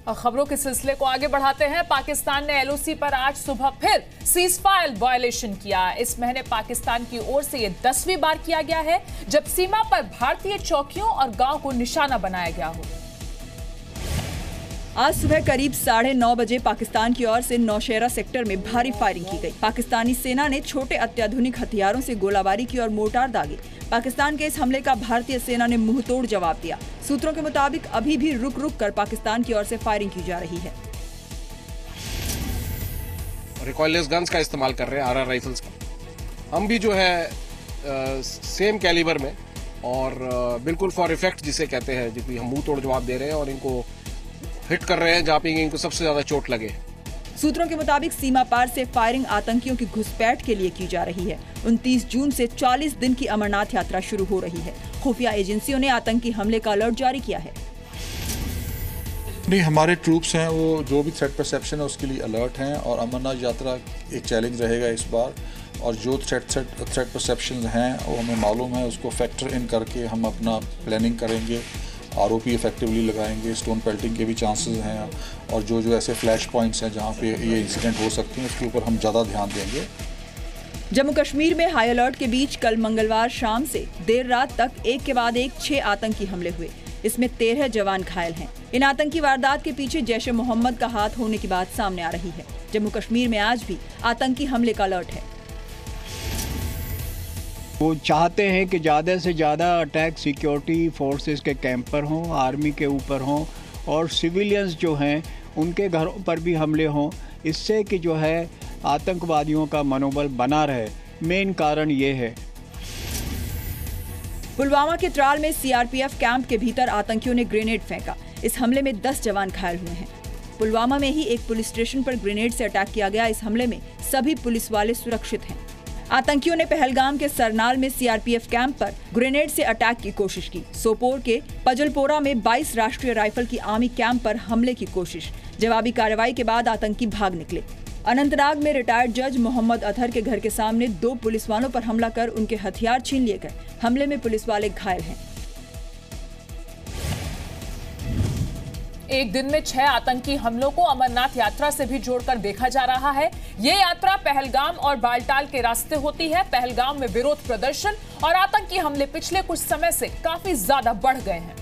और खबरों के सिलसिले को आगे बढ़ाते हैं। पाकिस्तान ने एलओसी पर आज सुबह फिर सीजफायर वायलेशन किया। इस महीने पाकिस्तान की ओर से यह 10वीं बार किया गया है जब सीमा पर भारतीय चौकियों और गांव को निशाना बनाया गया हो। आज सुबह करीब 9:30 बजे पाकिस्तान की ओर से नौशेरा सेक्टर में भारी फायरिंग की गई। पाकिस्तानी सेना ने छोटे अत्याधुनिक हथियारों से गोलाबारी की और मोर्टार दागे। पाकिस्तान के इस हमले का भारतीय सेना ने मुंहतोड़ जवाब दिया। सूत्रों के मुताबिक अभी भी रुक रुक कर पाकिस्तान की ओर से फायरिंग की जा रही है। रिकॉइललेस गन्स का इस्तेमाल कर रहे हैं, आरआर राइफल्स का। हम भी जो है सेम कैलिबर में और बिल्कुल फॉर इफेक्ट जिसे कहते हैं, जिसमें हम मुंह तोड़ जवाब दे रहे हैं और इनको हिट कर रहे हैं जहाँ पे इनको सबसे ज्यादा चोट लगे। सूत्रों के मुताबिक सीमा पार से फायरिंग आतंकियों की घुसपैठ के लिए की जा रही है। 29 जून से 40 दिन की अमरनाथ यात्रा शुरू हो रही है। खुफिया एजेंसियों ने आतंकी हमले का अलर्ट जारी किया है। नहीं, हमारे ट्रूप्स हैं वो जो भी थ्रेट परसेप्शन है उसके लिए अलर्ट हैं और अमरनाथ यात्रा एक चैलेंज रहेगा इस बार। और जो थ्रेट परसेप्शन हैं वो हमें मालूम है, उसको फैक्टर इन करके हम अपना प्लानिंग करेंगे। आरओपी इफेक्टिवली लगाएंगे, स्टोन पेल्टिंग के भी चांसेस हैं और जो ऐसे फ्लैश पॉइंट्स हैं जहाँ पे ये इंसिडेंट हो सकते हैं उसके ऊपर हम ज़्यादा ध्यान देंगे। जम्मू कश्मीर में हाई अलर्ट के बीच कल मंगलवार शाम से देर रात तक एक के बाद एक 6 आतंकी हमले हुए। इसमें 13 जवान घायल हैं। इन आतंकी वारदात के पीछे जैश ए मोहम्मद का हाथ होने की बात सामने आ रही है। जम्मू कश्मीर में आज भी आतंकी हमले का अलर्ट है। वो चाहते हैं कि ज़्यादा से ज़्यादा अटैक सिक्योरिटी फोर्सेस के कैंप पर हों, आर्मी के ऊपर हों और सिविलियंस जो हैं उनके घरों पर भी हमले हों, इससे कि जो है आतंकवादियों का मनोबल बना रहे। मेन कारण ये है। पुलवामा के त्राल में सीआरपीएफ कैंप के भीतर आतंकियों ने ग्रेनेड फेंका। इस हमले में 10 जवान घायल हुए हैं। पुलवामा में ही एक पुलिस स्टेशन पर ग्रेनेड से अटैक किया गया। इस हमले में सभी पुलिस वाले सुरक्षित हैं। आतंकियों ने पहलगाम के सरनाल में सीआरपीएफ कैंप पर ग्रेनेड से अटैक की कोशिश की। सोपोर के पजलपोरा में 22 राष्ट्रीय राइफल की आर्मी कैंप पर हमले की कोशिश। जवाबी कार्रवाई के बाद आतंकी भाग निकले। अनंतनाग में रिटायर्ड जज मोहम्मद अतहर के घर के सामने 2 पुलिस वालों पर हमला कर उनके हथियार छीन लिए गए। हमले में पुलिस वाले घायल हैं। एक दिन में 6 आतंकी हमलों को अमरनाथ यात्रा से भी जोड़कर देखा जा रहा है। ये यात्रा पहलगाम और बालटाल के रास्ते होती है। पहलगाम में विरोध प्रदर्शन और आतंकी हमले पिछले कुछ समय से काफी ज्यादा बढ़ गए हैं।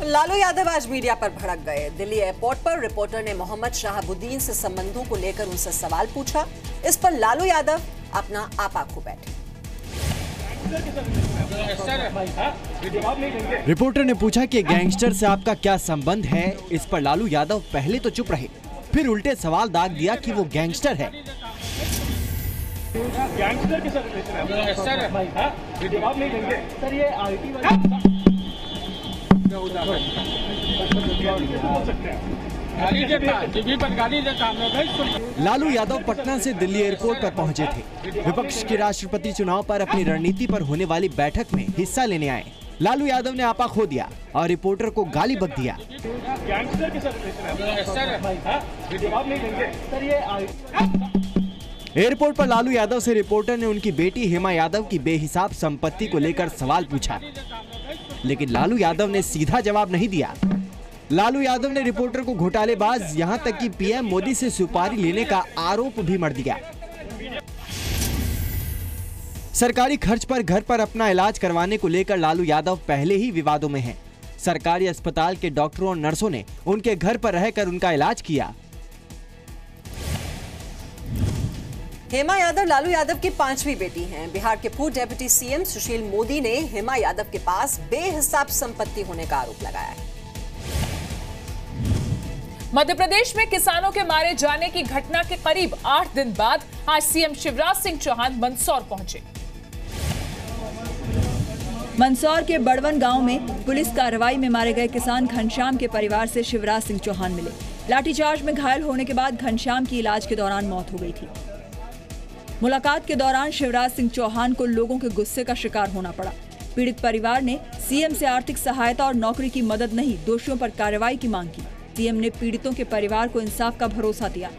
लालू यादव आज मीडिया पर भड़क गए। दिल्ली एयरपोर्ट पर रिपोर्टर ने मोहम्मद शहाबुद्दीन से संबंधों को लेकर उनसे सवाल पूछा। इस पर लालू यादव अपना आपा खो बैठे। रिपोर्टर ने पूछा कि गैंगस्टर से आपका क्या संबंध है। इस पर लालू यादव पहले तो चुप रहे, फिर उल्टे सवाल दाग दिया कि वो गैंगस्टर है। गैंगस्टर के सर ये आईटी लालू यादव पटना से दिल्ली एयरपोर्ट पर पहुंचे थे। विपक्ष के राष्ट्रपति चुनाव पर अपनी रणनीति पर होने वाली बैठक में हिस्सा लेने आए। लालू यादव ने आपा खो दिया और रिपोर्टर को गाली बक दिया। एयरपोर्ट पर लालू यादव से रिपोर्टर ने उनकी बेटी हेमा यादव की बेहिसाब संपत्ति को लेकर सवाल पूछा, लेकिन लालू यादव ने सीधा जवाब नहीं दिया। लालू यादव ने रिपोर्टर को घोटालेबाज, यहां तक कि पीएम मोदी से सुपारी लेने का आरोप भी मढ़ दिया। सरकारी खर्च पर घर पर अपना इलाज करवाने को लेकर लालू यादव पहले ही विवादों में हैं। सरकारी अस्पताल के डॉक्टरों और नर्सों ने उनके घर पर रहकर उनका इलाज किया। हेमा यादव लालू यादव की 5वीं बेटी हैं। बिहार के पूर्व डेप्यूटी सीएम सुशील मोदी ने हेमा यादव के पास बेहिसाब संपत्ति होने का आरोप लगाया है। मध्य प्रदेश में किसानों के मारे जाने की घटना के करीब 8 दिन बाद आज सीएम शिवराज सिंह चौहान मंदसौर पहुंचे। मंदसौर के बड़वन गांव में पुलिस कार्रवाई में मारे गए किसान घनश्याम के परिवार से शिवराज सिंह चौहान मिले। लाठीचार्ज में घायल होने के बाद घनश्याम की इलाज के दौरान मौत हो गई थी। मुलाकात के दौरान शिवराज सिंह चौहान को लोगों के गुस्से का शिकार होना पड़ा। पीड़ित परिवार ने सीएम से आर्थिक सहायता और नौकरी की मदद नहीं, दोषियों पर कार्रवाई की मांग की। सीएम ने पीड़ितों के परिवार को इंसाफ का भरोसा दिया।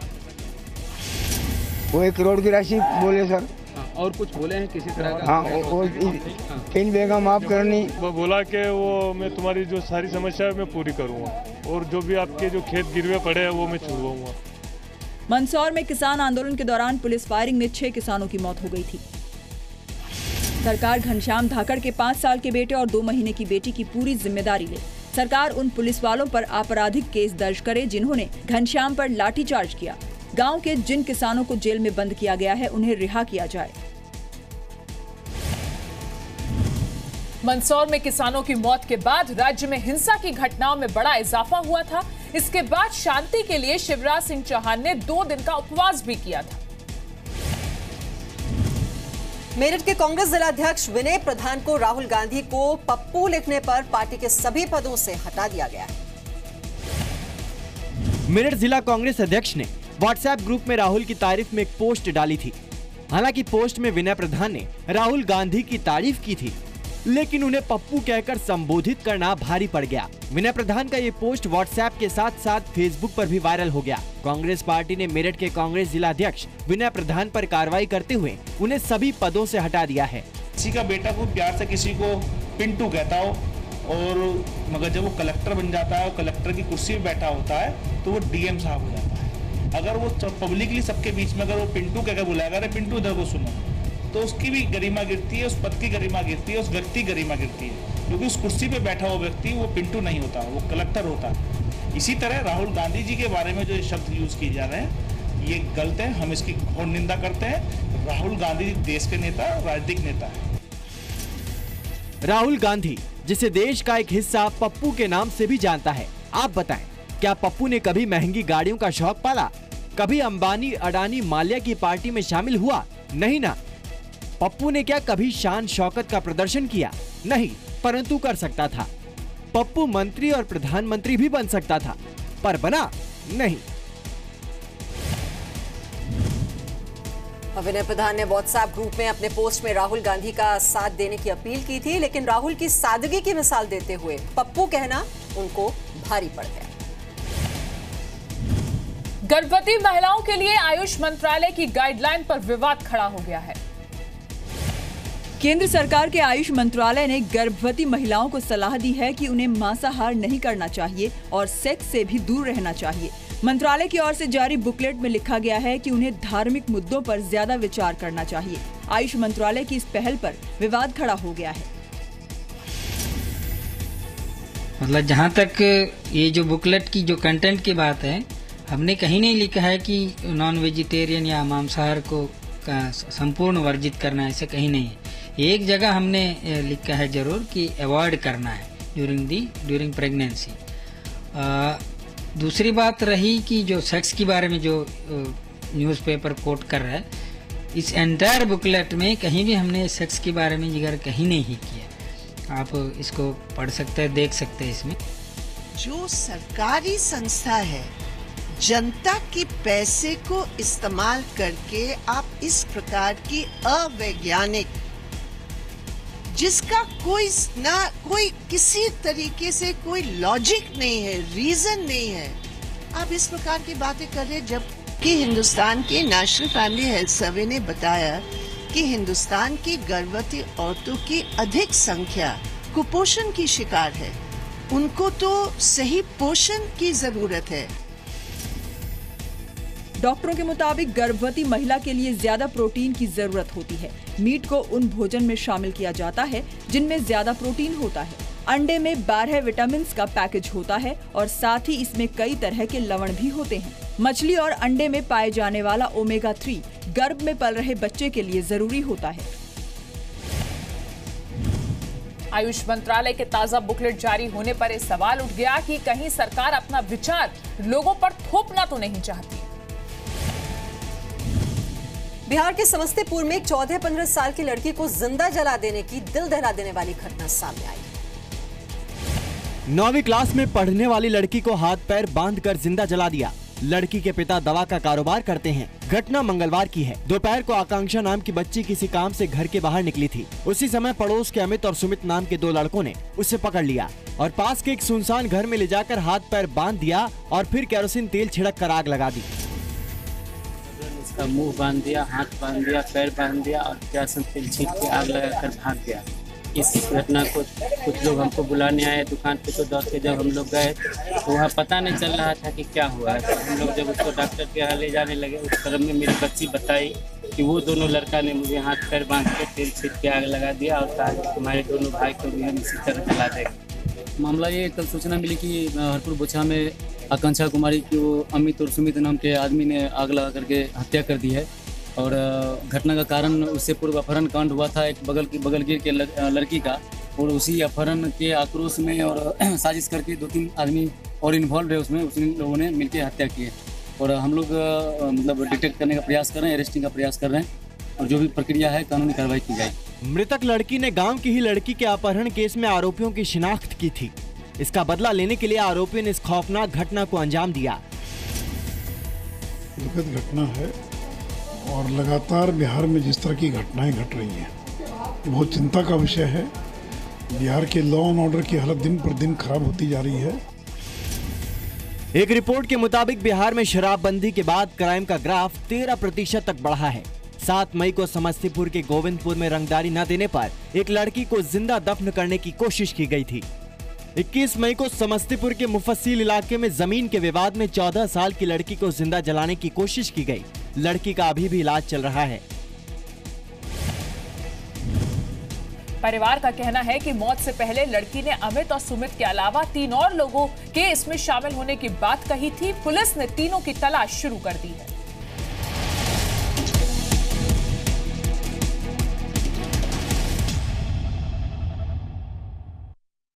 वो 1 करोड़ की राशि बोले सर, और कुछ बोले हैं किसी तरह का? हाँ, इन बेगम माफ करनी। वो बोला कि वो मैं तुम्हारी जो सारी समस्या है मैं पूरी करूँगा और जो भी आपके जो खेत गिरवे पड़े हैं वो मैं छुड़वाऊंगा। मंदसौर में किसान आंदोलन के दौरान पुलिस फायरिंग में 6 किसानों की मौत हो गई थी। सरकार घनश्याम धाकड़ के 5 साल के बेटे और 2 महीने की बेटी की पूरी जिम्मेदारी ले। सरकार उन पुलिस वालों पर आपराधिक केस दर्ज करे जिन्होंने घनश्याम पर लाठीचार्ज किया। गांव के जिन किसानों को जेल में बंद किया गया है उन्हें रिहा किया जाए। मंदसौर में किसानों की मौत के बाद राज्य में हिंसा की घटनाओं में बड़ा इजाफा हुआ था। इसके बाद शांति के लिए शिवराज सिंह चौहान ने 2 दिन का उपवास भी किया था। मेरठ के कांग्रेस जिलाध्यक्ष विनय प्रधान को राहुल गांधी को पप्पू लिखने पर पार्टी के सभी पदों से हटा दिया गया है। मेरठ जिला कांग्रेस अध्यक्ष ने व्हाट्सएप ग्रुप में राहुल की तारीफ में एक पोस्ट डाली थी। हालांकि पोस्ट में विनय प्रधान ने राहुल गांधी की तारीफ की थी, लेकिन उन्हें पप्पू कहकर संबोधित करना भारी पड़ गया। विनय प्रधान का ये पोस्ट व्हाट्सएप के साथ साथ फेसबुक पर भी वायरल हो गया। कांग्रेस पार्टी ने मेरठ के कांग्रेस जिलाध्यक्ष विनय प्रधान पर कार्रवाई करते हुए उन्हें सभी पदों से हटा दिया है। किसी का बेटा को प्यार से किसी को पिंटू कहता हो और मगर जब वो कलेक्टर बन जाता है और कलेक्टर की कुर्सी पे बैठा होता है तो वो डीएम साहब हो जाता है। अगर वो पब्लिकली सबके बीच में अगर वो पिंटू कहकर बुलाएगा, अरे पिंटू इधर को सुनो, तो उसकी भी गरिमा गिरती है, उस पद की गरिमा गिरती है, उस व्यक्ति की गरिमा गिरती है, क्योंकि उस कुर्सी पे बैठा हुआ व्यक्ति वो पिंटू नहीं होता, वो कलेक्टर होता है। इसी तरह राहुल गांधी जी के बारे में जो शब्द यूज किए जा रहे हैं ये गलत है, हम इसकी घोर निंदा करते हैं। राहुल गांधी देश के नेता, राजनीतिक नेता है। राहुल गांधी जिसे देश का एक हिस्सा पप्पू के नाम से भी जानता है। आप बताएं, क्या पप्पू ने कभी महंगी गाड़ियों का शौक पाला? कभी अंबानी, अडानी, माल्या की पार्टी में शामिल हुआ? नहीं ना। पप्पू ने क्या कभी शान शौकत का प्रदर्शन किया? नहीं, परंतु कर सकता था। पप्पू मंत्री और प्रधानमंत्री भी बन सकता था, पर बना नहीं। विनय प्रधान ने व्हाट्सएप ग्रुप में अपने पोस्ट में राहुल गांधी का साथ देने की अपील की थी, लेकिन राहुल की सादगी की मिसाल देते हुए पप्पू कहना उनको भारी पड़ गया। गर्भवती महिलाओं के लिए आयुष मंत्रालय की गाइडलाइन पर विवाद खड़ा हो गया है। केंद्र सरकार के आयुष मंत्रालय ने गर्भवती महिलाओं को सलाह दी है कि उन्हें मांसाहार नहीं करना चाहिए और सेक्स से भी दूर रहना चाहिए। मंत्रालय की ओर से जारी बुकलेट में लिखा गया है कि उन्हें धार्मिक मुद्दों पर ज्यादा विचार करना चाहिए। आयुष मंत्रालय की इस पहल पर विवाद खड़ा हो गया है। मतलब जहाँ तक ये जो बुकलेट की जो कंटेंट की बात है, हमने कहीं नहीं लिखा है कि नॉन वेजिटेरियन या मांसाहार को संपूर्ण वर्जित करना, ऐसा कहीं नहीं है। एक जगह हमने लिखा है जरूर कि अवॉइड करना है ड्यूरिंग प्रेगनेंसी। दूसरी बात रही कि जो सेक्स के बारे में जो न्यूज़पेपर कोट कर रहा है, इस एंटायर बुकलेट में कहीं भी हमने सेक्स के बारे में जिक्र कहीं नहीं किया। आप इसको पढ़ सकते हैं, देख सकते हैं। इसमें जो सरकारी संस्था है, जनता के पैसे को इस्तेमाल करके आप इस प्रकार की अवैज्ञानिक, जिसका कोई किसी तरीके से कोई लॉजिक नहीं है, रीजन नहीं है, आप इस प्रकार की बातें कर रहे, जबकि हिंदुस्तान के नेशनल फैमिली हेल्थ सर्वे ने बताया कि हिंदुस्तान की गर्भवती औरतों की अधिक संख्या कुपोषण की शिकार है। उनको तो सही पोषण की जरूरत है। डॉक्टरों के मुताबिक गर्भवती महिला के लिए ज्यादा प्रोटीन की जरूरत होती है। मीट को उन भोजन में शामिल किया जाता है जिनमें ज्यादा प्रोटीन होता है। अंडे में 12 विटामिन का पैकेज होता है और साथ ही इसमें कई तरह के लवण भी होते हैं। मछली और अंडे में पाए जाने वाला ओमेगा 3 गर्भ में पल रहे बच्चे के लिए जरूरी होता है। आयुष मंत्रालय के ताजा बुकलेट जारी होने पर यह सवाल उठ गया कि कहीं सरकार अपना विचार लोगों पर थोपना तो नहीं चाहती। बिहार के समस्तीपुर में एक 14-15 साल की लड़की को जिंदा जला देने की दिल दहला देने वाली घटना सामने आई। 9वीं क्लास में पढ़ने वाली लड़की को हाथ पैर बांधकर जिंदा जला दिया। लड़की के पिता दवा का कारोबार करते हैं। घटना मंगलवार की है। दोपहर को आकांक्षा नाम की बच्ची किसी काम से घर के बाहर निकली थी। उसी समय पड़ोस के अमित और सुमित नाम के 2 लड़कों ने उसे पकड़ लिया और पास के एक सुनसान घर में ले जाकर हाथ पैर बांध दिया और फिर केरोसिन तेल छिड़क कर आग लगा दी। उसका मुंह बांध दिया, हाथ बांध दिया, पैर बांध दिया और केरोसिन तेल छींट के आग लगाकर भाग गया। इस घटना को कुछ लोग हमको बुलाने आए दुकान पे, तो दौड़ के जब हम लोग गए तो वहाँ पता नहीं चल रहा था कि क्या हुआ है। तो हम लोग जब उसको डॉक्टर के यहाँ ले जाने लगे, उस क्रम में मेरी बच्ची बताई कि वो दोनों लड़का ने मुझे हाथ पैर बांध के तेल छींट के आग लगा दिया और कहा कि तुम्हारे दोनों भाई को भी हम इसी तरह जला देंगे। मामला ये कल सूचना मिली कि हरपुर बोछा में आकांक्षा कुमारी की वो अमित और सुमित नाम के आदमी ने आग लगा करके हत्या कर दी है। और घटना का कारण उससे पूर्व अपहरण कांड हुआ था एक बगलगीर के लड़की का, और उसी अपहरण के आक्रोश में और साजिश करके 2-3 आदमी और इन्वॉल्व है उसमें, उन लोगों ने मिलकर हत्या की है। और हम लोग मतलब डिटेक्ट करने का प्रयास कर रहे हैं, अरेस्टिंग का प्रयास कर रहे हैं, और जो भी प्रक्रिया है कानूनी कार्रवाई की जाएगी। मृतक लड़की ने गांव की ही लड़की के अपहरण केस में आरोपियों की शिनाख्त की थी। इसका बदला लेने के लिए आरोपियों ने इस खौफनाक घटना को अंजाम दिया। दुखद घटना है और लगातार बिहार में जिस तरह की घटनाएं घट रही हैं, बहुत चिंता का विषय है। बिहार के लॉ एंड ऑर्डर की हालत दिन पर दिन खराब होती जा रही है। एक रिपोर्ट के मुताबिक बिहार में शराबबंदी के बाद क्राइम का ग्राफ 13% तक बढ़ा है। 7 मई को समस्तीपुर के गोविंदपुर में रंगदारी न देने पर एक लड़की को जिंदा दफन करने की कोशिश की गई थी। 21 मई को समस्तीपुर के मुफस्सिल इलाके में जमीन के विवाद में 14 साल की लड़की को जिंदा जलाने की कोशिश की गई। लड़की का अभी भी इलाज चल रहा है। परिवार का कहना है कि मौत से पहले लड़की ने अमित और सुमित के अलावा 3 और लोगों के इसमें शामिल होने की बात कही थी। पुलिस ने तीनों की तलाश शुरू कर दी है।